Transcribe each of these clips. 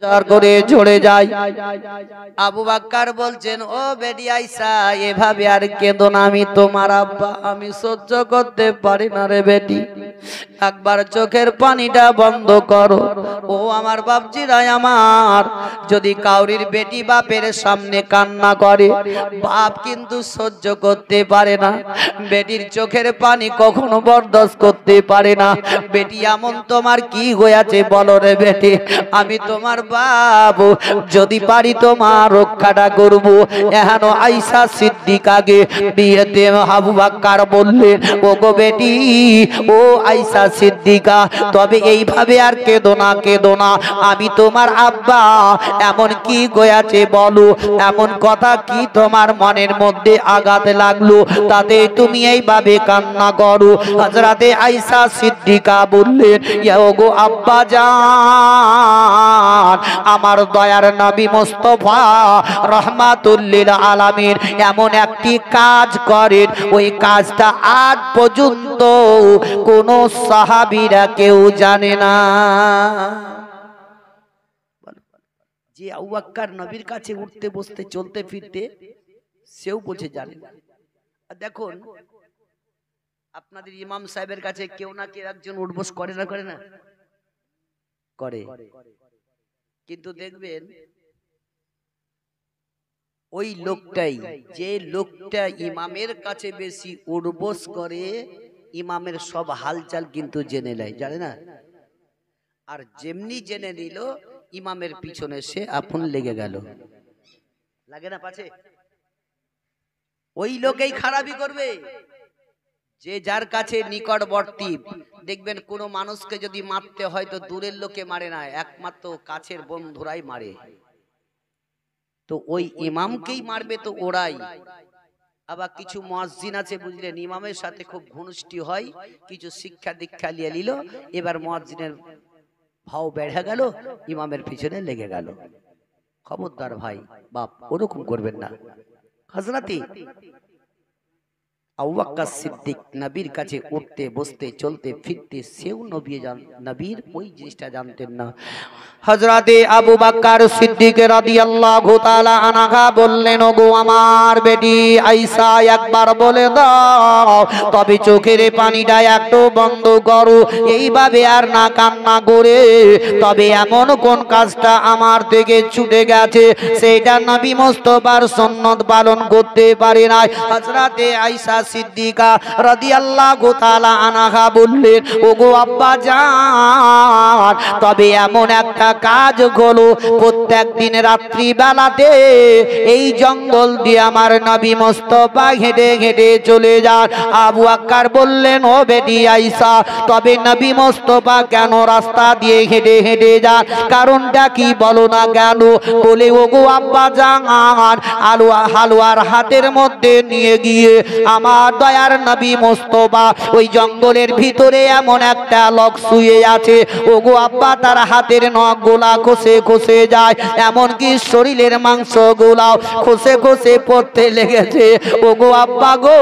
করে ঝরে যায়। আবু বকর বলছেন, ও বেটি আয়েশা, এভাবে আর কেঁদো না, আমি তোমার আব্বা, আমি সহ্য করতে পারি না রে বেটি, একবার চোখের পানিটা বন্ধ করো। ও আমার বাপজিরা আমার, যদি কাউরির বেটি বাপের সামনে কান্না করে, বাপ কিন্তু সহ্য করতে পারে না, বেটির চোখের পানি কখনো বরদাস্ত করতে পারে না। বেটি এমন তোমার কি হয়েছে বলো রে বেটি, আমি তোমার বাবু, যদি পারি তোমার রক্ষাটা করব। এখন আয়েশা সিদ্দিকাকে বিয়েতে আবু বকর বললেন, ও গো বেটি, ও আয়েশা সিদ্দিকা, তবে এইভাবে আর কেঁদো না, কেঁদো না, আমি তোমার আব্বা, এমন কি হয়েছে বলো, এমন কথা কি তোমার মনের মধ্যে আঘাত লাগলো তাতে তুমি এইভাবে কান্না করো? হযরতে আয়েশা সিদ্দিকা বললেন, ও গো আব্বা জান, আমার দয়ার নবী মুস্তাফা রাহমাতুল লিল আলামিন এমন একটি কাজ করেন, ওই কাজটা আজ পর্যন্ত কোন সাহাবীরা কেউ জানে না। যে আবু বকর নবীর কাছে উঠতে বসতে চলতে ফিরতে সেও বলছে জানে না। দেখুন আপনাদের ইমাম সাহেবের কাছে কেউ না কেউ একজন উঠবস করে না, করে না, করে, কিন্তু দেখবেন ওই লোকটাই, যে লোকটা ইমামের কাছে বেশি উঠবস করে, ইমামের সব হালচাল কিন্তু জেনে নেয়, জানে না? আর যেমনি জেনে নিল, ইমামের পিছনে সে আপন লেগে গেল, লাগে না পাছে? ওই লোকেই খারাপই করবে যে যার কাছে নিকটবর্তী। দেখবেন কোন মানুষকে যদি মারতে হয় তো দূরের লোকে মারে না, একমাত্র কাছের বন্ধুরাই মারে। তো ওই ইমামকেই মারবে তো ওরাই। আবার কিছু মুয়াজ্জিন আছে বুঝলেন, ইমামের সাথে খুব ঘনিষ্ঠ হয়, কিছু শিক্ষা দীক্ষা নিয়ে নিল, এবার মুয়াজ্জিনের ভাও বেড়ে গেল, ইমামের পিছনে লেগে গেল। খবরদার ভাই বাপ, ওরকম করবেন না। হযরতে আবু বকর সিদ্দিক নবীর কাছে উঠতে বসতে চলতে ফিরতে সেও নবীর ওই জিনিসটা জানতেন না। হযরতে আবু বকর সিদ্দিক রাদিয়াল্লাহু তাআলা আনহা বললেন, ওগো আমার বেটি আয়েশা, একবার বলে দাও, তবে চোখের পানিটা একটু বন্ধ করো, এইভাবে আর না কান্না করে। তবে এমন কোন কাজটা আমার থেকে ছুটে গেছে সেটা নবী মুস্তাফার সুন্নাত পালন করতে পারে না। হযরতে আয়েশা সিদ্দিকা রাদিয়াল্লাহু তাআলা আনহা বললেন, ওগো আব্বা জান, তবে এমন একটা কাজ হলো, প্রত্যেক দিন রাত্রি বেলাতে এই জঙ্গল দিয়ে আমার নবী মুস্তাফা হেঁটে হেঁটে চলে যান। আবু বকর বললেন, ও বেটি আয়েশা, তবে নবী মুস্তাফা কেন রাস্তা দিয়ে হেঁটে হেঁটে যান, কারণটা কি বলো না কেন? বলে, ওগো আব্বা জান, হালুয়ার হাতের মধ্যে নিয়ে গিয়ে আমার দয়ার নবী মুস্তাফা ওই জঙ্গলের ভিতরে এমন একটা লোক শুয়ে আছে, ওগো আব্বা, তার হাতের নখগুলা খসে খসে যায়, এমনকি শরীরের মাংসগুলাও খসে খসে পড়তে লেগেছে। ওগো আব্বা গো,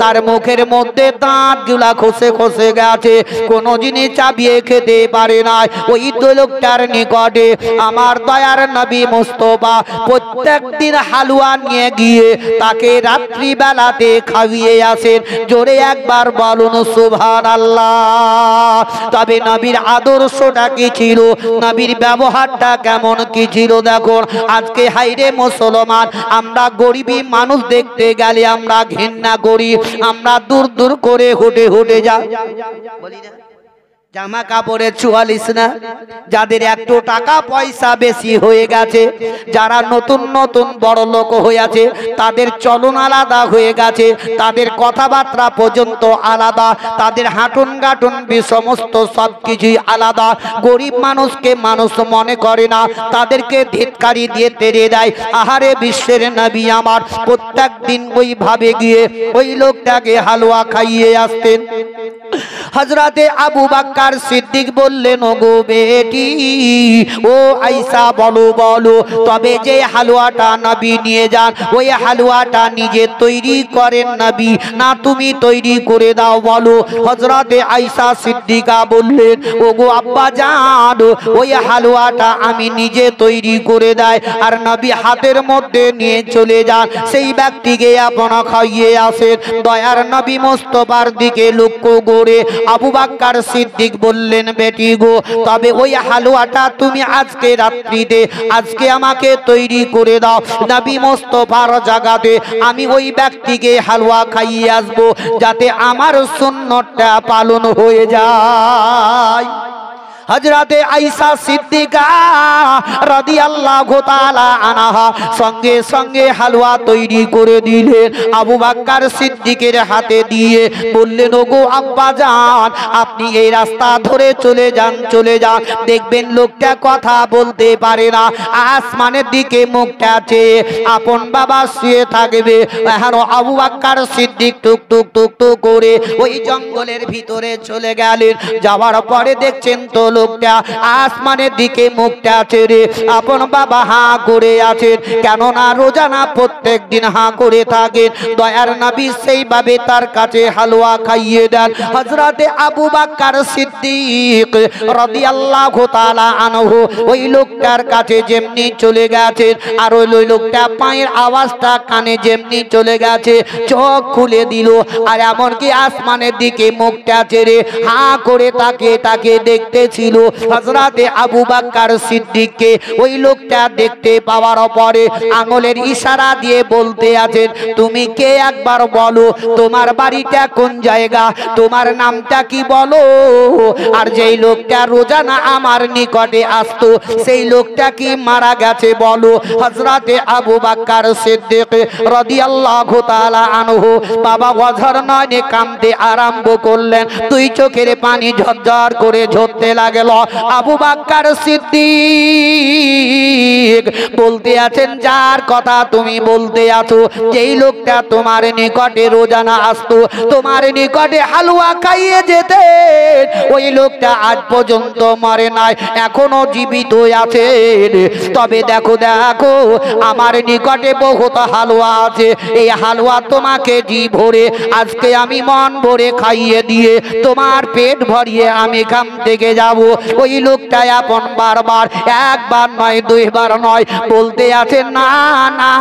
তার মুখের মধ্যে দাঁতগুলা খসে খসে গেছে, কোনো জিনিস চাবিয়ে খেতে পারে না। ওই লোকটার নিকটে আমার দয়ার নবী মুস্তাফা প্রত্যেক দিন হালুয়া নিয়ে গিয়ে তাকে রাত্রি বেলাতে খাইয়ে আসেন। জোরে একবার বলুন সুবহানাল্লাহ। তবে নবীর আদর্শটা কি ছিল, নবীর ব্যবহারটা কেমন কি ছিল দেখুন। আজকে হাইরে মুসলমান, আমরা গরিবী মানুষ দেখতে গেলে আমরা ঘৃণা করি, আমরা দূর দূর করে হুটে হুটে যাই, বলি না? জামা কাপড়ের 44 না, যাদের একটু টাকা পয়সা বেশি হয়ে গেছে, যারা নতুন নতুন বড় লোক হয়েছে, তাদের চলন আলাদা হয়ে গেছে, তাদের কথাবার্তা পর্যন্ত আলাদা, তাদের হাঁটুন গাটুন সমস্ত সবকিছুই আলাদা। গরিব মানুষকে মানুষ মনে করে না, তাদেরকে ধিক্কারি দিয়ে তেড়ে দেয়। আহারে বিশ্বের নবী আমার প্রত্যেক দিন ওইভাবে গিয়ে ওই লোকটাকে হালুয়া খাইয়ে আসতেন। হযরতে আবু বকর সিদ্দিক বললেন, ওগো বেটি, ও আয়েশা বলো বলো, তবে যে হালুয়াটা নবী নিয়ে যান ওই হালুয়াটা নিজে তৈরি করেন নবী, না তুমি তৈরি করে দাও বলো? হযরতে আয়েশা সিদ্দিকা বললেন, ওগো আব্বা জান, ওই হালুয়াটা আমি নিজে তৈরি করে দেয় আর নবী হাতের মধ্যে নিয়ে চলে যান, সেই ব্যক্তিকে আপনা খাইয়ে আসেন। দয়ার নবী মুস্তাফার দিকে লক্ষ্য করে আবু বকর সিদ্দিক বললেন, বেটি গো, তবে ওই হালুয়াটা তুমি আজকে রাত্রিতে আজকে আমাকে তৈরি করে দাও। নবী মুস্তাফার জায়গাতে আমি ওই ব্যক্তিকে হালুয়া খাইয়ে আসবো, যাতে আমার সুন্নতটা পালন হয়ে যায়। হযরতে আয়েশা সিদ্দিকা রাদিয়াল্লাহু তাআলা আনহা সঙ্গে সঙ্গে হালুয়া তৈরি করে দিলেন, আবু বকর সিদ্দিকের হাতে দিয়ে বললেন, ওগো আব্বা জান, আপনি এই রাস্তা ধরে চলে যান, চলে যান, দেখবেন লোকটা কথা বলতে পারে না, আসমানের দিকে মুখটা চেয়ে আপন বাবা শুয়ে থাকবে। এখন আবু বকর সিদ্দিক টুক টুক টুক টুক করে ওই জঙ্গলের ভিতরে চলে গেলেন। যাওয়ার পরে দেখছেন তো লোকটা আসমানের দিকে মুখটা ছেড়ে আপন বাবা হাঁ করে আছেন, কেননা রোজানা প্রত্যেক দিন হাঁ করে থাকেন। দয়ার নবী সেইভাবে তার কাছে হালুয়া খাইয়ে দেন। হযরতে আবু বকর সিদ্দিক রাদিয়াল্লাহু তাআলা আনহু ওই লোকটার কাছে যেমনি চলে গেছেন, আর ওই লোকটা পায়ের আওয়াজটা কানে যেমনি চলে গেছে, চোখ খুলে দিল, আর এমনকি আসমানের দিকে মুখটা ছেড়ে হাঁ করে তাকে তাকে দেখতেছিল। হযরতে আবু বকর সিদ্দিককে ওই লোকটা দেখতে পাওয়ার পরে আঙ্গুলের ইশারা দিয়ে বলতে আছেন, তুমি কে একবার বলো, তোমার বাড়িটা কোন জায়গা, তোমার নামটা কি বলো? আর যেই লোকটা রোজানা আমার নিকটে আসতো সেই লোকটা কি মারা গেছে বলো? হযরতে আবু বকর সিদ্দিক রাদিয়াল্লাহু তাআলা আনহু বাবা ওয়াজর নয়নে কাঁদতে আরম্ভ করলেন, দুই চোখের পানি ঝরঝর করে ঝরতে লাগলো। আবু বকর সিদ্দিক বলতে আছেন, যার কথা তুমি বলতে আছো, যেই লোকটা তোমার নিকটে রোজানা আসতো, তোমার নিকটে হালুয়া খাইয়ে যেতে, ওই লোকটা আজ পর্যন্ত মরে নাই, এখনো জীবিত আছে। তবে দেখো দেখো, আমার নিকটে বহুত হালুয়া আছে, এই হালুয়া তোমাকে জি ভরে আজকে আমি মন ভরে খাইয়ে দিয়ে তোমার পেট ভরিয়ে আমি খাম থেকে যাব। ওই লোকটা আপন বারবার একবার নয় দুইবার নয় বলতে আছে, না না,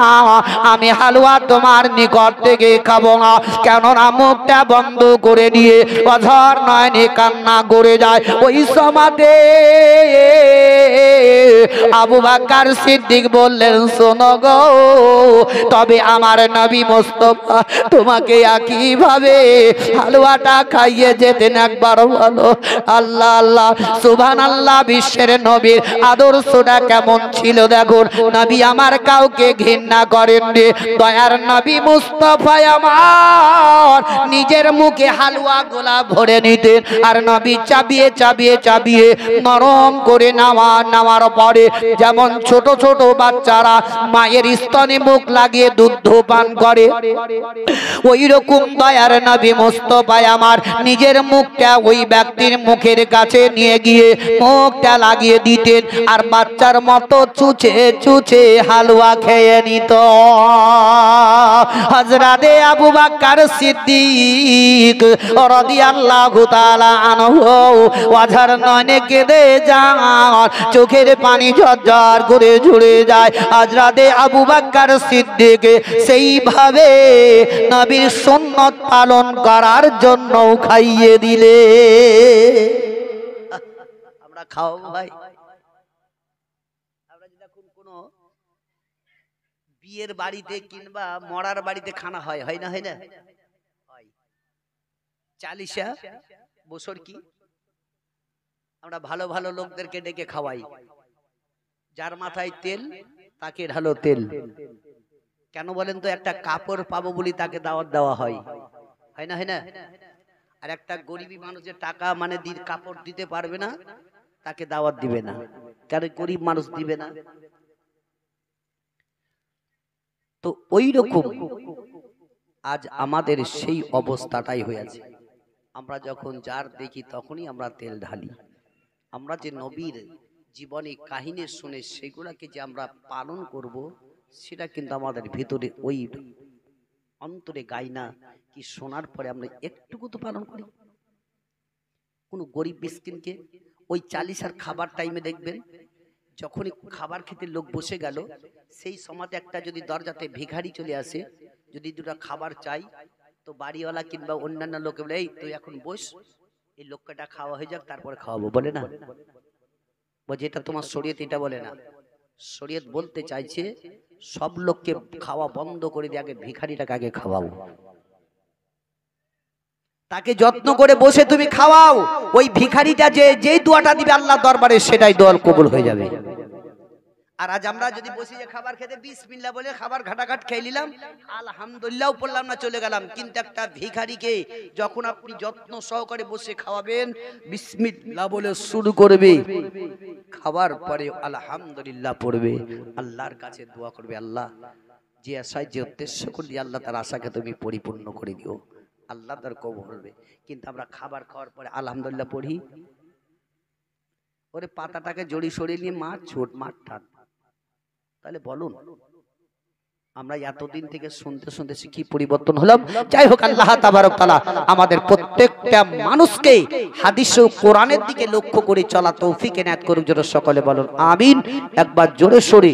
আমি হালুয়া তোমার নিকট থেকে খাবো না, কেননা মুখটা বন্ধ করে দিয়ে অঝর নয়নে কান্না করে যায়। ওই সমাতে আবু বকর সিদ্দিক বললেন, শোনো গো, তবে আমার নবী মুস্তাফা তোমাকে একইভাবে হালুয়াটা খাইয়ে যেতেন, একবার বলো। আল্লাহ আল্লাহ সুবহানাল্লাহ। বিশ্বের নবীর আদর্শটা কেমন ছিল দেখুন, নবী আমার কাউকে ঘৃণা করেন রে। দয়ার নবী মুস্তাফা আমার নিজের মুখে হালুয়া গোলা ভরে নিতেন, আর নবী চাবিয়ে চাবিয়ে চাবিয়ে নরম করে নেওয়ার পরে যেমন ছোট ছোট বাচ্চারা মায়ের স্তনে মুখ লাগিয়ে দুধ পান করে, ওই রকম দয়ার নবী মুস্তাফা আমার নিজের মুখটা ওই ব্যক্তির মুখের কাছে নিয়ে গিয়ে মুখটা লাগিয়ে দিতেন, আর বাচ্চার মতো চুচে চুচে হালুয়া খেয়ে নিত। হযরতে আবু বকর সিদ্দিক রাদিয়াল্লাহু তাআলা আনহু ওয়াজর নয়নে কেঁদে যান, চোখের পানি ঝরঝর করে ঝরে যায়। হযরতে আবু বকর সিদ্দিক সেইভাবে নবীর সুন্নত পালন করার জন্য খাইয়ে দিলে। আমরা খাও ভাই, আমরা যখন কোনো বিয়ের বাড়িতে কিংবা মরার বাড়িতে খানা হয়, হয় না, হয় না, চালিশা বছর কি আমরা ভালো ভালো লোকদেরকে ডেকে খাওয়াই, যার মাথায় তেল তাকে ঢালো তেল। কেন বলেন তো? একটা কাপড় পাবো বলি তাকে দাওয়াত দেওয়া হয়, হয় না, হয় না? আর একটা গরিবী মানুষের টাকা মানে কাপড় দিতে পারবে না, তাকে দাওয়াত দিবে না। কেন? গরিব মানুষ দিবে না। তো ওই রকম আজ আমাদের সেই অবস্থাটাই হয়েছে। আমরা যখন যার দেখি তখনই আমরা তেল ঢালি। আমরা যে নবীর জীবনী কাহিনী শুনে সেগুলাকে যে আমরা পালন করব, সেটা কিন্তু আমাদের ভিতরে ওই অন্তরে গাই না কি শোনার পরে আমরা একটুকু তো পালন করি। কোন গরিব মিসকিনকে ওই চালিশার খাবার টাইমে দেখবেন, যখনই খাবার খেতে লোক বসে গেল, সেই সময়তে একটা যদি দরজাতে ভিখারি চলে আসে, যদি দুটো খাবার চাই, তো বাড়িওয়ালা কিংবা অন্যান্য লোকে বলে, এই তুই এখন বস, এই লোকটা খাওয়া হয়ে যাক তারপরে খাওয়াবো, বলে না? বলছে এটা তোমার শরীয়ত এটা বলে না। শরীয়ত বলতে চাইছে সব লোককে খাওয়া বন্ধ করে দিয়ে আগে ভিখারিটাকে আগে খাওয়াও, তাকে যত্ন করে বসে তুমি খাওয়াও। ওই ভিখারিটা যেই দোয়াটা দিবে আল্লাহ দরবারে সেটাই দোয়া কবুল হয়ে যাবে। আর আজ আমরা যদি বসে যে খাবার খেতে বিসমিল্লাহ বলে খাবার ঘাটাঘাট খেয়ে নিলাম, আলহামদুলিল্লাহ পড়লাম না, চলে গেলাম। কিন্তু একটা ভিখারিকে যখন আপনি যত্ন সহকারে বসে খাওয়াবেন, বিসমিল্লাহ বলে শুরু করবে, খাবার পরে আলহামদুলিল্লাহ পড়বে, আল্লাহর কাছে দোয়া করবে, আল্লাহ যে আশায় যে উদ্দেশ্য করলি আল্লাহ তার আশাকে তুমি পরিপূর্ণ করে দিও, আল্লাহ তার কবুল করবে। কিন্তু আমরা খাবার খাওয়ার পরে আলহামদুলিল্লাহ পড়ি, ওরে পাতাটাকে জড়ি সরিয়ে নিয়ে মার ছোট মার টান। তাহলে বলুন আমরা এতদিন থেকে শুনতে শুনতে কি পরিবর্তন হলাম? যাই হোক, আল্লাহ তাবারক তাআলা আমাদের প্রত্যেকটা মানুষকে হাদিস ও কোরআনের দিকে লক্ষ্য করে চলা তৌফিক এনায়েত করুক। জোরে সকলে বলুন আমিন। একবার জোরে সরে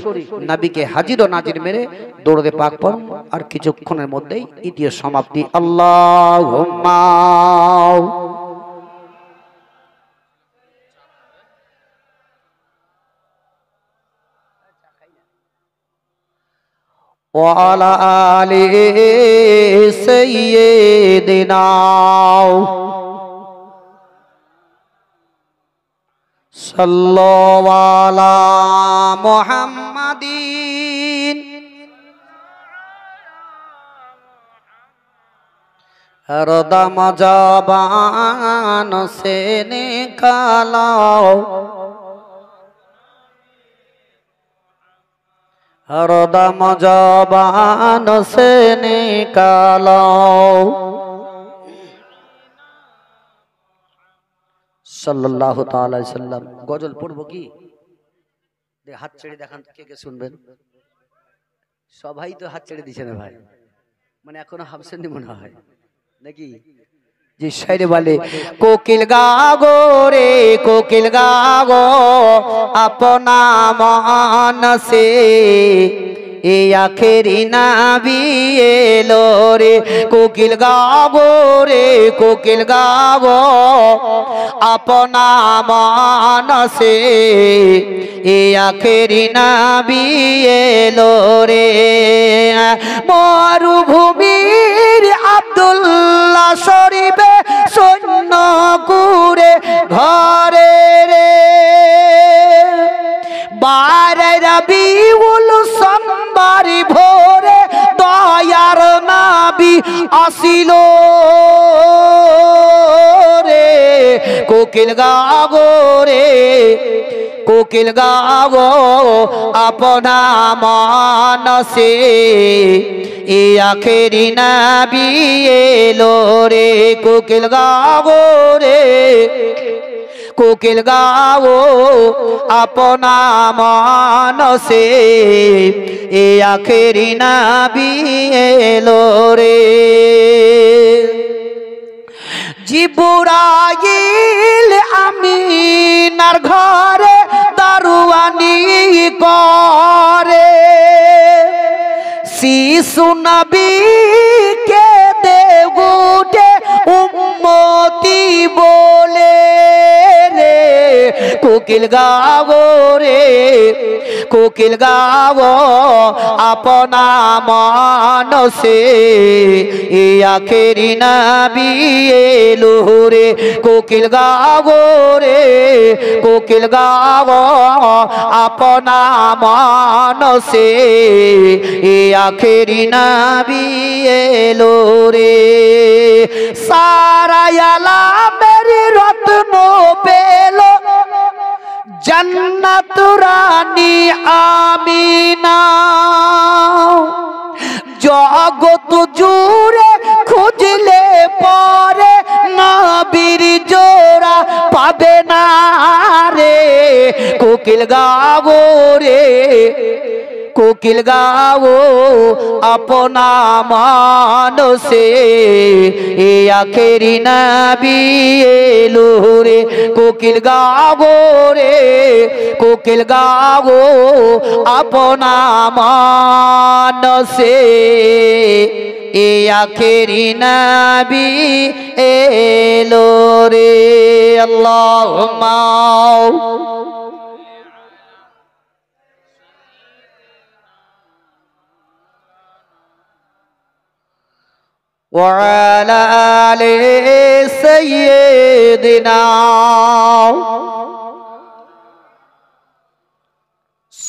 নবীকে হাজির ও নাজির মেরে দৌড়ে পাক পড়ুন, আর কিছুক্ষণের মধ্যেই ইতির সমাপ্তি। আল্লাহুম্মা وعلى آل سيدنا صلوا على محمد हरदम ज़बान से निकालो, हरदम ज़बान से निकालो। सल्लल्लाहु ताला अलैहि वसल्लम। गजल पढ़बो की? हाथ छेड़े देखान কে কে শুনবেন? সবাই তো হাত ছেড়ে দিছে না ভাই, মানে এখনো হাফসেননি মনে হয় নাকি? যে শায়রে বলে কোকিল গাগো রে কোকিল গাগো আপনা মান সে, এ আখেরি নবী এলো রে। কোকিল গাগো রে কোকিল গাগো আপনা মান সে, এ আখেরি নবী এলো রে। মরুভূমির আব্দুল্লাহ শরীফে শূন্য কুরে ঘরে রে, বারে রবিউল সোমবারি ভোরে দয়ার নবী আসিল রে। কোকিল গাগো রে কোকিল গাগো আপনা মান সে, এ আখেরি নবী এলো রে। কোকিল গাগো রে কোকিল গাও আপনা মান সে, এ আখেরি নবী এলো রে। জিবরাইল আমিনার ঘরে দারুয়ানি করে, শিশু নবীকে দেব উঠে উম্মতি বলে রে। কোকিল গাও রে কোকিল গাও আপনা মান সে, এ আখেরি নবী এলো রে। কোকিল গাও রে কোকিল গাও আপনা মান সে, এ আখেরি নবী এলো রে। সারা আলামের রত্ন পেলো জান্নাত রানী আমিনা, জগত জুড়ে খুঁজলে পরে না কোকিল গাও রে কোকিল গাও আপনা মানসে এ আখেরি নবী এলো রে কোকিল গাও রে কোকিল গাও আপনা মানসে এ আখেরি নবী এলো রে আল্লাহুম্মা وعلى آل سيدنا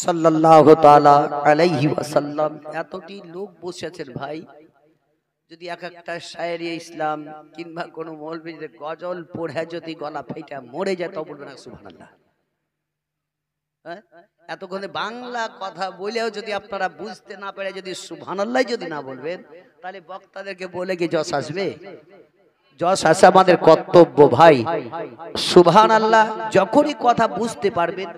সাল্লাল্লাহু তাআলা আলাইহি ওয়াসাল্লাম। এতটি লোক বসে আছেন ভাই, যদি এক একটা শায়েরি ইসলাম কিংবা কোনো মৌলবীর গজল পড়ে যদি গলা ফাইটা মরে যায় তবে বলবেন সুবহানাল্লাহ। হ্যাঁ, এতক্ষণে বাংলা কথা বলেও যদি আপনারা বুঝতে না পারে যদি সুবহানাল্লাহ যদি না বলবেন, তাহলে বক্তাদেরকে বলে কি যশ আসবে? যশ আসা আমাদের কর্তব্য ভাই। সুবহানাল্লাহ যখনই কথা বুঝতে পারবেন,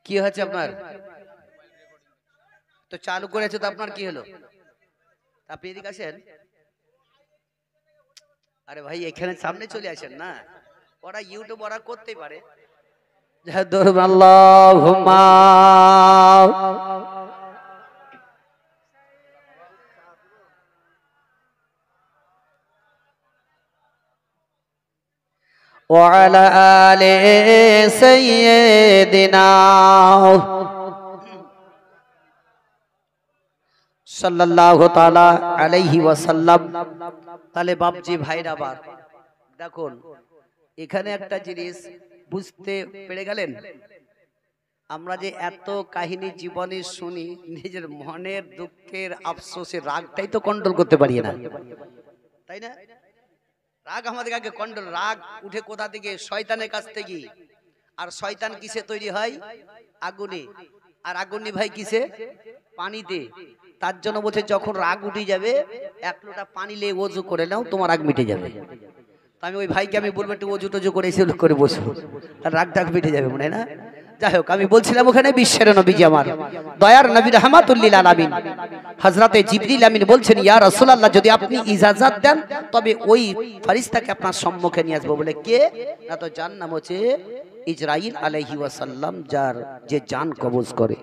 কি হয়েছে আপনার? তো চালু করেছে তো আপনার কি হলো? আপনি এদিকে আসেন। আরে ভাই এখানে সামনে চলে আসেন না, ওরা ইউটিউব ওরা করতেই পারে। আল্লাহুম্মা وعلى آل سيدنا সাল্লাল্লাহু তাআলা আলাইহি ওয়াসাল্লাম। তাহলে বাপজি ভাইরা বার দেখুন, এখানে একটা জিনিস বুঝতে পেরে গেলেন, আমরা যে এত কাহিনী জীবনে শুনি, নিজের মনের দুঃখের আফসোসের রাগটাই তো কন্ট্রোল করতে পারি না, তাই না? রাগ আমাদের আগে কন্ট্রোল, রাগ উঠে কোথা থেকে? শয়তানের কাছ থেকে। আর শয়তান কিসে তৈরি হয়? আগুনে। আর আগুনে ভাই কিসে? পানিতে। তার জন্য বলছে যখন রাগ উঠে যাবে এক লোটা পানি নিয়ে ওযু করে নাও, তোমার রাগ মিটে যাবে। আমি ওই ভাইকে আমি বলবো একটু ওযু টজু করে এসে করে বসো, তার রাগ টাগ মিটে যাবে মনে হয় না? যাই হোক, আমি বলছিলাম ওখানে বিশ্বের নবীজি আমার দয়ার নবী রাহমাতুল লিল আলামিন হযরতে জিবরিল আমিন বলছেন, ইয়া রাসূলুল্লাহ যদি আপনি ইজাজত দেন তবে ওই ফেরেশতাকে আপনার সম্মুখে নিয়ে আসবো। বলে কে? না তো যার নাম হচ্ছে ইজরাইল আলাইহি ওয়াসাল্লাম, যার যে জান কবজ করে।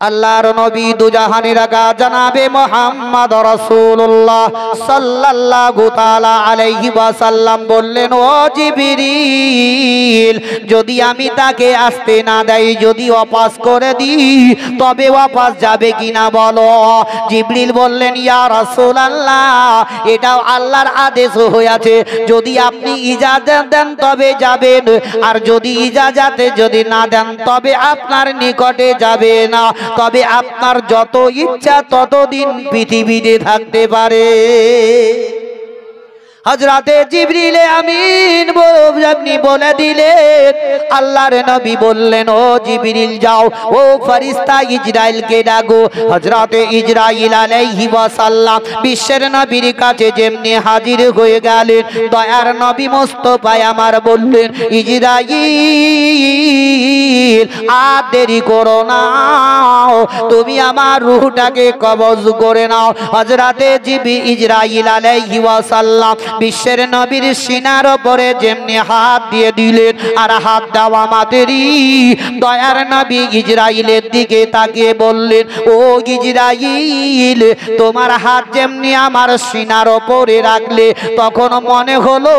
আল্লাহর নবী দুজাহানের আগা জনাবে মুহাম্মদ রাসূলুল্লাহ সাল্লাল্লাহু তাআলা আলাইহি ওয়াসাল্লাম বললেন, ও জিবরিল যদি আমি তাকে আসতে না দেই, যদি ওয়াপাস করে দিই তবে ওয়াপাস যাবে কিনা বলো? জিবরিল বললেন, ইয়া রাসূলুল্লাহ এটাও আল্লাহর আদেশ হয়েছে, যদি আপনি ইজাজত দেন তবে যাবেন, আর যদি ইজাজতে যদি না দেন তবে আপনার নিকটে যাবে না, তবে আপনার যত ইচ্ছা ততদিন পৃথিবীতে থাকতে পারে। হযরতে জিবরিল আমিন আপনি বলে দিলেন, আল্লাহর নবী বললেন, ও জিবরিল যাও ও ফেরেশতা ইজরাইলকে ডাকো। হযরতে ইজরাইল আলাইহি ওয়াসাল্লাম বিশ্বের নবীর কাছে যেমনি হাজির হয়ে গেলেন, দয়ার নবী মুস্তাফা আমার বললেন, ইজরাইল আর দেরি করো না, তুমি আমার রূহটাকে কবজ করে নাও। হযরতে ইজরাইল আলাইহি ওয়াসাল্লাম বিশ্বের নবীর সিনার উপরে যেমনি হাত দিয়ে দিলেন, আর হাত দেওয়া মাত্রই দয়ার নবী ইজরাইলের দিকে তাকিয়ে বললেন, ও ইজরাইল তোমার হাত যেমনি আমার সিনার উপরে রাখলে তখন মনে হলো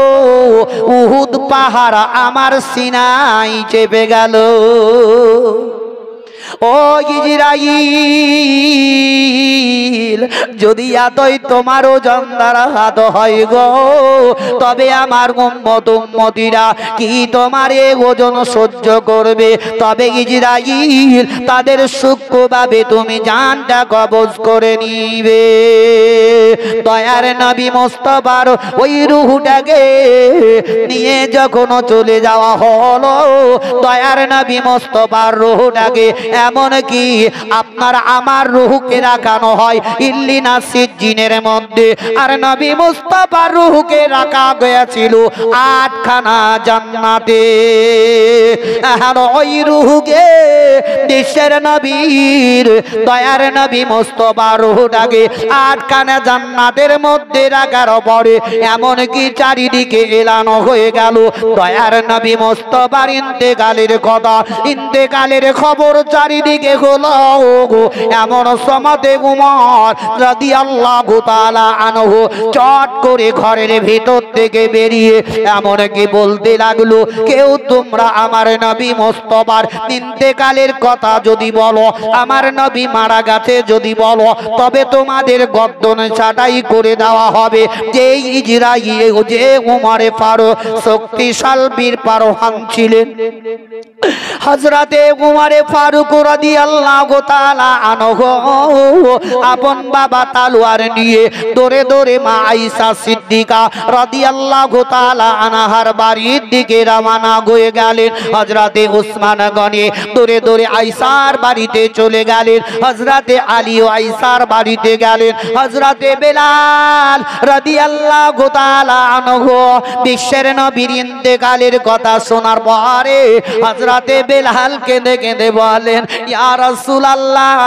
উহুদ পাহাড় আমার সিনায় চেপে গেল। ও ইজরাইল, যদি এতই তোমার ওজন দ্বারা হাত হয় গো, তবে আমার উম্মত উম্মতিরা কি তোমার এই ওজন সহ্য করবে? তবে ইজরাইল তাদের সূক্ষ্মভাবে তুমি জানটা কবজ করে নিবে। দয়ার নবী মুস্তাফার ওই রূহটাকে নিয়ে যখন চলে যাওয়া হলো, দয়ার নবী মুস্তাফার রূহটাকে এমন কি আপনার আমার রূহকে রাখানো হয় ইল্লিনা সিজ্জিনের মধ্যে, আর নবী মুস্তাফার রূহকে রাখা গিয়েছিল 8 খানা জান্নাতে। আর ওই রূহকে বিশ্বের নবীর দয়ার নবী মুস্তাফার রূহটাকে 8 খানা জান্নাতের মধ্যে রাখার পরে এমন কি চারিদিকে এলানো হয়ে গেল দয়ার নবী মুস্তাফার ইন্তেকালের কথা, ইন্তেকালের খবর চারিদিকে হলো। এমন সমতে উমর রাদিয়াল্লাহু তাআলা আনহু চট করে ঘরের ভিতর থেকে বেরিয়ে এমন কি বলতে লাগলো, কেউ তোমরা আমার নবী মুস্তাফার ইন্তেকালের কথা যদি বলো, আমার নবী মারা গেছে যদি বলো, তবে তোমাদের গর্দন ছাঁটাই করে দেওয়া হবে। যে ইজরাইল, যে উমরে ফারুক শক্তিশালী বীর পারোহান ছিলেন, হযরতে উমরে ফারুক রাদিয়াল্লাহু তাআলা আনহু আপন বাবা তলোয়ার নিয়ে দৌড়ে দৌড়ে মা আয়েশা সিদ্দিকা রাদিয়াল্লাহু তাআলা আনহার বাড়ির দিকে রওনা হয়ে গেলেন। হযরতে উসমান গনি দৌড়ে দৌড়ে আয়েশার বাড়িতে চলে গেলেন। হযরতে আলী ও আয়েশার বাড়িতে গেলেন। হযরতে বেলাল রাদিয়াল্লাহু তাআলা আনহু বিশ্বের নবীর ইন্তেকালের কথা শোনার পরে হযরতে বেলাল কেঁদে কেঁদে বলেন, ইয়া রাসূলুল্লাহ,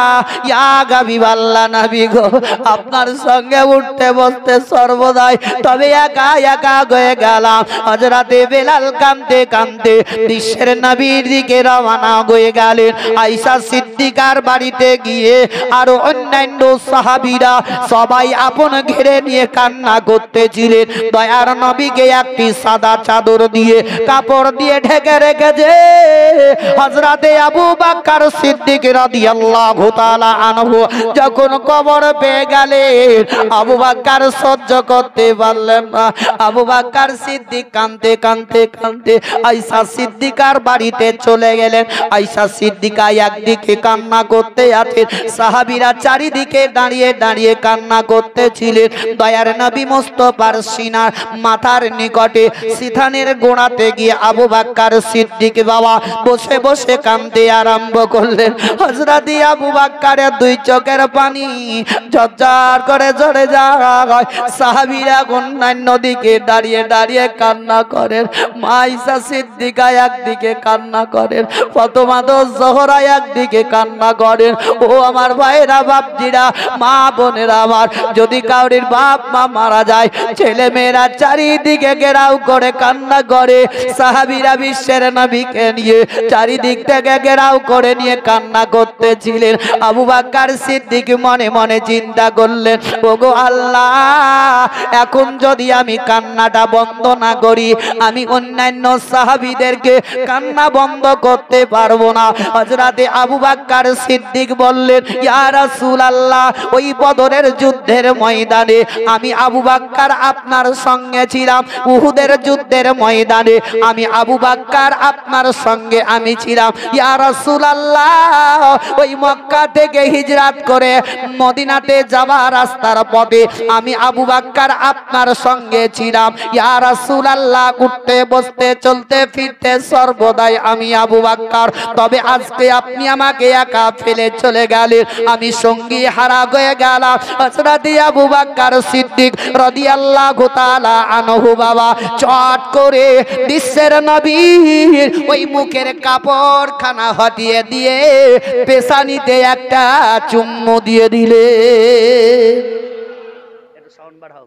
ইয়া হাবিবাল্লাহ, নবী গো, আপনার সঙ্গে উঠতে বসতে সর্বদাই, তবে একা একা হয়ে গেলাম। হযরতে বেলাল কাঁদতে কাঁদতে বিশ্বের নবীর দিকে রওনা হয়ে গেলেন। আয়েশা সিদ্দিকার বাড়িতে গিয়ে আর অন্যান্য সাহাবীরা সবাই আপন ঘিরে নিয়ে কান্না করতেছিলেন। দয়ার নবীকে একটি সাদা চাদর দিয়ে কাপড় দিয়ে ঢেকে রেখেছে। হযরতে আবু বকর সিদ্দিক রাদিয়াল্লাহু তাআলা আনহু যখন কবর পেয়ে গেলেন, আবু বকর সহ্য করতে পারলেন না। আবু বকর সিদ্দিক কাঁদতে কাঁদতে কাঁদতে আয়েশা সিদ্দিকার বাড়িতে চলে গেলেন। আয়েশা সিদ্দিকা একদিকে কান্না করতে আছেন, সাহাবীরা চারিদিকে দাঁড়িয়ে দাঁড়িয়ে কান্না করতেছিলেন। দয়ার নবী মুস্তাফার সিনার মাথার নিকটে সিথানের গোড়াতে গিয়ে আবু বকর সিদ্দিক বাবা বসে বসে কাঁদতে আরম্ভ করলেন। হযরত আবু বকরের দুই চোখের পানি ঝরঝর করে ঝরে যায়। সাহাবীরা অন্যান্য দিকে দাঁড়িয়ে দাঁড়িয়ে কান্না করেন। মা আয়েশা সিদ্দিকা একদিকে কান্না করেন, ফাতেমা জোহরা একদিকে কান্না করেন। ও আমার ভাইরা, বাপজিরা, মা বোনেরা আমার, যদি কাউরির বাপ মা মারা যায়, ছেলে মেয়েরা চারিদিকে ঘেরাও করে কান্না করে। সাহাবীরা বিশ্বের নবীকে নিয়ে চারিদিক থেকে ঘেরাও করে নিয়ে কান্না করতেছিলেন। আবু বকর সিদ্দিক মনে মনে চিন্তা করলেন, ওগো আল্লাহ, এখন যদি আমি কান্নাটা বন্ধ না করি, আমি অন্যান্য সাহাবীদেরকে কান্না বন্ধ করতে পারবো না। হযরতে আবু বকর সিদ্দিক বললেন, ইয়া রাসূলুল্লাহ, ওই বদরের যুদ্ধের ময়দানে আমি আবু বকর আপনার সঙ্গে ছিলাম। উহুদের যুদ্ধের ময়দানে আমি আবু বকর আপনার সঙ্গে আমি ছিলাম। ইয়া রাসূলুল্লাহ, ওই মক্কা থেকে হিজরত করে মদিনাতে যাওয়ার রাস্তার পথে আমি আবু বকর আপনার সঙ্গে ছিলাম। ইয়া রাসূলুল্লাহ, উঠতে বসতে চলতে ফিরতে সর্বদাই আমি আবু বকর, তবে আজকে আপনি আমাকে একা ফেলে চলে গেলেন, আমি সঙ্গী হারা হয়ে গেলাম। হযরত আবু বকর সিদ্দিক রাদিয়াল্লাহু তাআলা আনহু বাবা চট করে বিশ্বের নবীর ওই মুখের কাপড় খানা হটিয়ে দিয়ে পেশানিতে একটা চুম্বু দিয়ে দিলে। একটু সাউন্ড বাড়াও।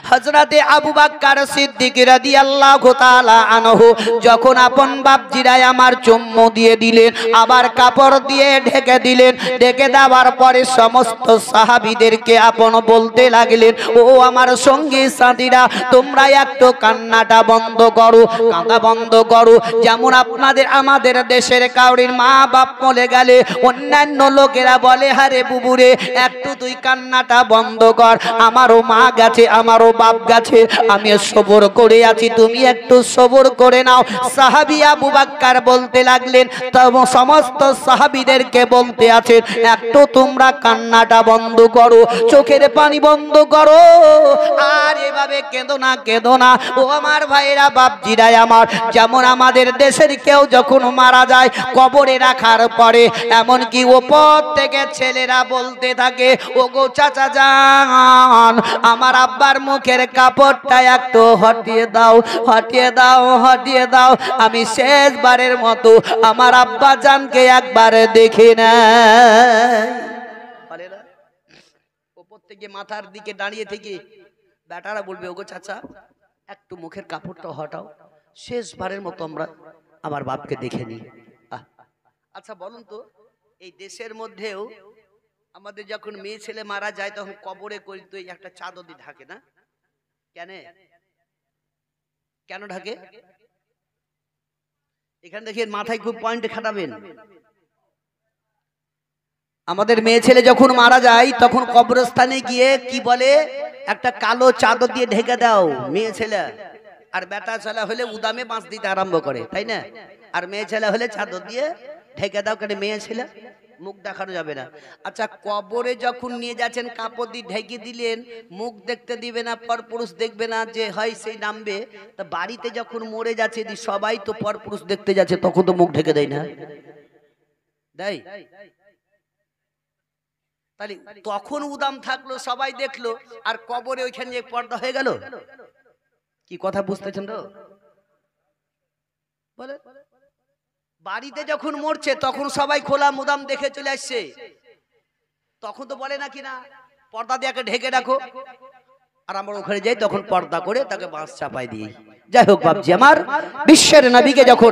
হযরতে আবু বকর সিদ্দিক রাদিয়াল্লাহু তাআলা আনহু যখন আপন বাপজিরা আমার চুম্মু দিয়ে দিলেন, আবার কাপড় দিয়ে ঢেকে দিলেন। ঢেকে দেওয়ার পরে সমস্ত সাহাবীদেরকে আপন বলতে লাগলেন, ও আমার সঙ্গী সাথীরা, তোমরা একটু কান্নাটা বন্ধ করো, কাঁদা বন্ধ করো। যেমন আপনাদের আমাদের দেশের কাউরির মা বাপ মরে গেলে অন্যান্য লোকেরা বলে, হারে বুবুরে একটু তুই কান্নাটা বন্ধ কর, আমারও মা গেছে, আমারও বাপ গেছে, আমি সবর করে আছি, তুমি একটু সবর করে নাও। সাহাবী আবু বকর বলতে লাগলেন, তবে সমস্ত সাহাবীদেরকে বলতে আছেন, একটু তোমরা কান্নাটা বন্ধ করো, চোখের পানি বন্ধ করো, আর এভাবে কেঁদো না, কেঁদো না। ও আমার ভাইরা বাপজিরা আমার, যেমন আমাদের দেশের কেউ যখন মারা যায় কবরে রাখার পরে এমনকি ওপর থেকে ছেলেরা বলতে থাকে, ও গো চাচা যান, আমার আব্বার মুখের কাপড়টা একটু হটিয়ে দাও, হটিয়ে দাও, হটিয়ে দাও, আমি শেষবারের মতো আমার আব্বা জানকে একবার দেখি না। ওপর থেকে মাথার দিকে দাঁড়িয়ে থেকে বেটারা বলবে, ওগো চাচা একটু মুখের কাপড়টা হটাও, শেষবারের মতো আমরা আমার বাপকে দেখে নিই। আচ্ছা বলুন তো, এই দেশের মধ্যেও আমাদের যখন মেয়ে ছেলে মারা যায় তখন কবরে করি তো একটা চাদর দিয়ে ঢাকে না, কেন কেন ঢাকে? এখানে দেখেন মাথায় খুব পয়েন্ট খাটাবেন। আমাদের মেয়ে ছেলে যখন মারা যায় তখন কবরস্থানে গিয়ে কি বলে, একটা কালো চাদর দিয়ে ঢেকে দাও মেয়ে ছেলে, আর বেটা ছেলে হলে উদামে বাঁশ দিতে আরম্ভ করে, তাই না? আর মেয়ে ছেলে হলে চাদর দিয়ে ঢেকে দাও, কেন মেয়ে ছেলে মুখ দেখানো যাবে না। আচ্ছা কবরে যখন নিয়ে যাচ্ছেন কাপড় দিয়ে ঢেকে দিলেন, মুখ দেখতে দিবে না, পরপুরুষ দেখবে না, যে হয় সেই নামবে। তা বাড়িতে যখন মরে যাচ্ছে সবাই তো পরপুরুষ দেখতে যাচ্ছে, তখন তো মুখ ঢেকে দেয় না, দেয়? তাহলে তখন উদাম থাকলো, সবাই দেখলো, আর কবরে ওইখানে যে পর্দা হয়ে গেল। কি কথা বুঝতেছেন তো? বলে বাড়িতে যখন মরছে তখন সবাই খোলা মুদাম দেখে চলে আসছে, তখন তো বলে নাকি না পর্দা দিয়ে ঢেকে রাখো, আর আমরা ওখানে যাই তখন পর্দা করে তাকে বাঁশ চাপাই দিই। যাই হোক বাপজি আমার, বিশ্বের নবীকে যখন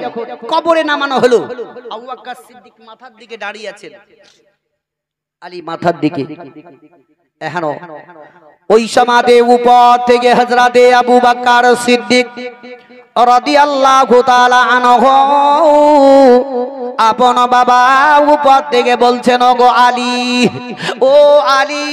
কবরে নামানো হলো, আবু বকর সিদ্দিক মাথার দিকে দাঁড়িয়ে আছেন, আলী মাথার দিকে, এখন ওই সমাধে উপর থেকে হযরতে আবু বকর সিদ্দিক রাদিয়াল্লাহু তাআলা আনহু আপন বাবা উপর থেকে বলছেন, ওগো আলী, ও আলী,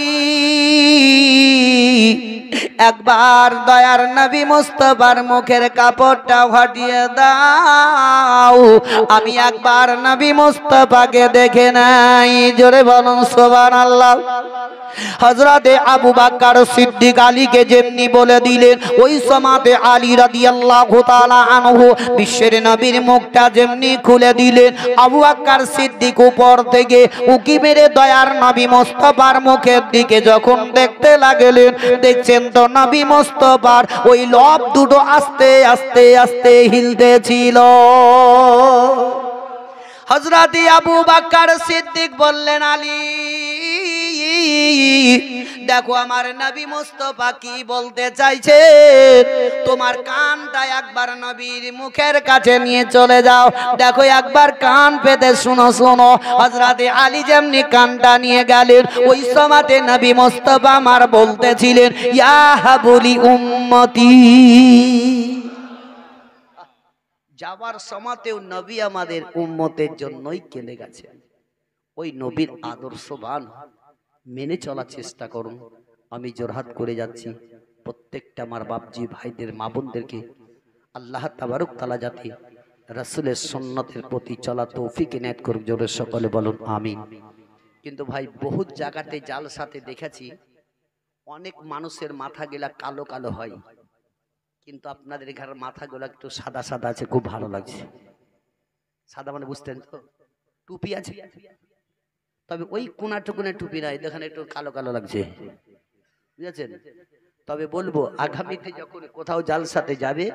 একবার দয়ার নবী মুস্তাফার মুখের কাপড়টা হটিয়ে দাও, আমি একবার নবী মুস্তাফাকে দেখে নাই। জোরে বলুন সুবহানাল্লাহ। হযরতে আবু বকর সিদ্দিক আলীকে যেমনি বলে দিলেন, ওই সময়তে আলী রাদিয়াল্লাহু তাআলা আনহু বিশ্বের নবীর মুখটা যেমনি খুলে দিলেন, আবু বকর সিদ্দিক উপর থেকে উকি মেরে দয়ার নবী মুস্তাফার মুখের দিকে যখন দেখতে লাগলেন, দেখছেন তো নবী মুস্তাফার ওই লব দুটো আস্তে আস্তে আস্তে হিলতেছিল। হযরতে আবু বকর সিদ্দিক বললেন, আলী দেখো আমার নবী মুস্তাফা কি বলতে চাইছে, তোমার কানটা একবার নবীর মুখের কাছে নিয়ে চলে যাও, দেখো একবার কান পেতে শুনো শুনো। হযরতে আলী যেমনি কানটা নিয়ে গেলেন, ওই সময়তে নবী মুস্তাফা আমার বলতেছিলেন, ইয়া হাবুলি উম্মতি। যাবার সময়তেও নবী আমাদের উম্মতের জন্যই কেঁদে গেছেন। ওই নবীর আদর্শবান মেনে চলার চেষ্টা করুন। আমি জোরহাত করে যাচ্ছি প্রত্যেকটা আমার বাপজি ভাইদের মা বোনদেরকে, আল্লাহ তাবারক তাআলা যাতে রাসূলের সুন্নতের প্রতি চলা তৌফিক এনায়েত করুক। জোরে সকলে বলুন আমিন। কিন্তু ভাই বহুত জায়গাতে জালসাতে দেখেছি অনেক মানুষের মাথা গেলা কালো কালো হয়, কিন্তু আপনাদের ঘরের মাথাগুলো একটু সাদা সাদা আছে, খুব ভালো লাগছে। সাদা মানে বুঝতেন তো, টুপি আছে, তবে ওই কোনাটুকুনে টুপি নাই, দেখেন একটু কালো কালো লাগছে, বুঝেছেন? তবে বলবো আগামীতে যখন কোথাও জালসাতে যাবে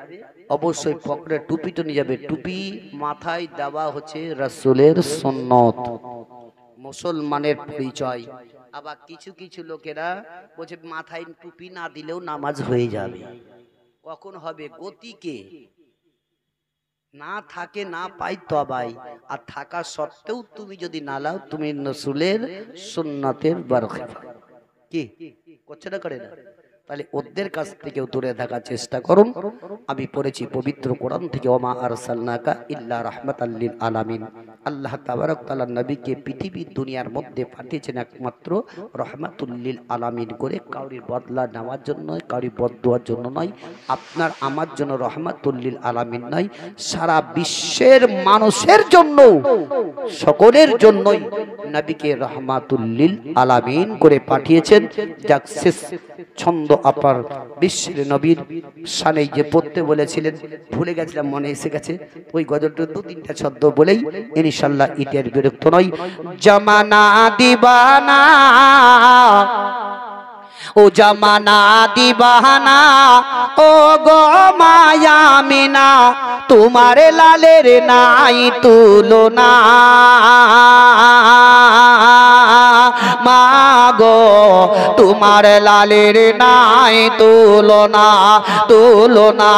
অবশ্যই পকেটে টুপি তো নিয়ে যাবে। টুপি মাথায় দেওয়া হচ্ছে রাসূলের সুন্নত, মুসলমানের পরিচয়। আবার কিছু কিছু লোকেরা বলছে মাথায় টুপি না দিলেও নামাজ হয়ে যাবে। কখন হবে? গতিকে না থাকে না পাই তবাই, আর থাকা সত্ত্বেও তুমি যদি না লাও তুমি রাসূলের সুন্নাতের বরখেফা কি করছে না করে না? তাহলে ওদের কাছ থেকে দূরে থাকার চেষ্টা করুন। আমি পড়েছি পবিত্র কোরআন থেকে, ওমা আরসালনাকা ইল্লা রাহমাতাল লিল আলামিন। আল্লাহ তাবারক তাআলা নবীকে পৃথিবীর দুনিয়ার মধ্যে পাঠিয়েছেন একমাত্র রহমাতুল লিল আলামিন করে, কাউরির বদলা নেওয়ার জন্য নয়, কাউরির বদদুয়ার জন্য নয়, আপনার আমার জন্য রহমাতুল লিল আলামিন নয়, সারা বিশ্বের মানুষের জন্য, সকলের জন্যই নবীকে রহমাতুল লিল আলামিন করে পাঠিয়েছেন। যাক, শেষ ছন্দ আপনার বিশ্বের নবীর শানে যে পড়তে বলেছিলেন, ভুলে গেছিলাম, মনে এসে গেছে। ওই গজলটা দু তিনটা ছন্দ বলেই ইনশাআল্লাহ ইতিহাস বিরক্ত নয়। জামানা দিবানা ও জামানা দিবানা ও গো মায়ামিনা, তোমার লালের নাই তুলনা মাগো, তোমার লালের নাই তুলনা, তুলনা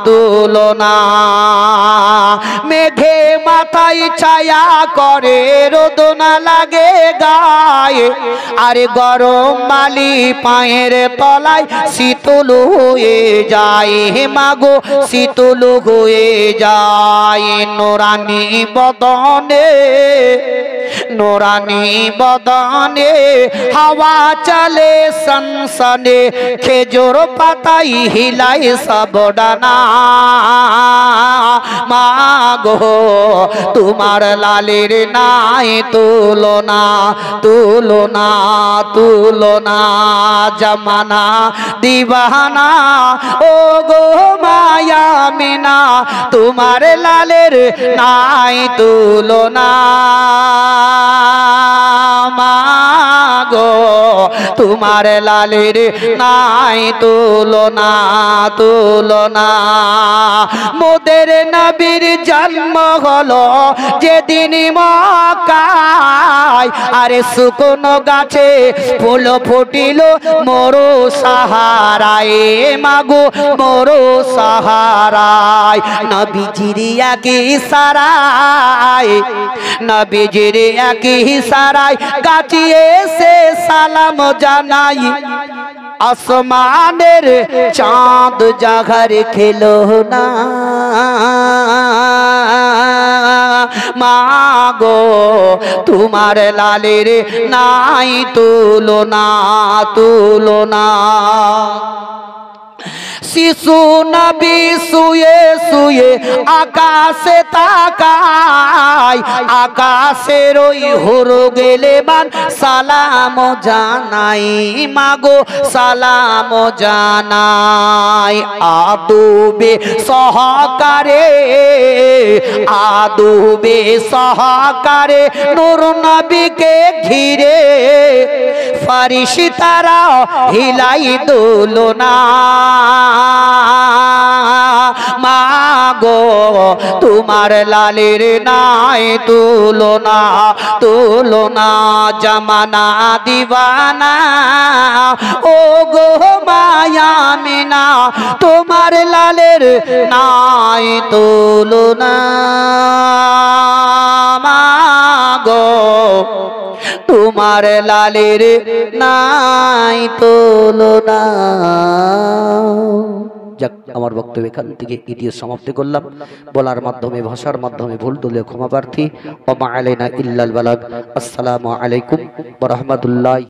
তুলনা। মেঘে মাথায় ছায়া করে, রোদনা লাগে গায়ে, আরে গরম বালি পায়ের তলায় শীতল হয়ে যায়, মাগো শীতল হয়ে যায়। নোরানি বদনে, নোরানি বদনে হাওয়া চলে সনসনে, খেজুর পাতাই হিলাই সব ডানা মাগো, তোমার লালের নাই তুলনা, তুলনা তুলনা। জামানা দিবানা ও গো মায়ামিনা, তোমার লালের নাই তুলনা মাগো, তোমার লালের নাই তুলনা, তুলনা। মোদের নবীর জন্ম হলো যেদিন মক্কায়, আরে শুকনো গাছে ফুল ফুটিল মরু সাহারায়, মাগো মরু সাহারায়। নবীজির এক ইশারায়, নবীজির এক ইশারায় গাছিয়ে সে সালাম জানাই, আসমানের চাঁদ জাগার খেলো না মাগো, তোমার লালের নাই তুলনা, তুলনা। শিশু নবী শুয়ে শুয়ে আকাশে তাকায়, আকাশের ওই হুরু গেলে মান সালাম জানাই, মাগো সালাম জানাই। আদবে সহকারে, আদবে সহকারে নূর নবীকে ঘিরে, ফেরেশতারা হিলাই দোলনা মাগো, তোমার লালের নাই তুলনা, তুলনা। জামানা দিবানা ও গো মায়ামিনা, তোমার লালের নাই তুলনা মাগো, তোমার লালের নাই তুলনা। যাক, আমার বক্তব্য এখান থেকে ইতিহাস সমাপ্তি করলাম। বলার মাধ্যমে, ভাষার মাধ্যমে ভুল তুলে ক্ষমা প্রার্থী। ওয়া মা আলাইনা ইল্লাল বালাগ। আসসালামু আলাইকুম ওয়া রাহমাতুল্লাহ।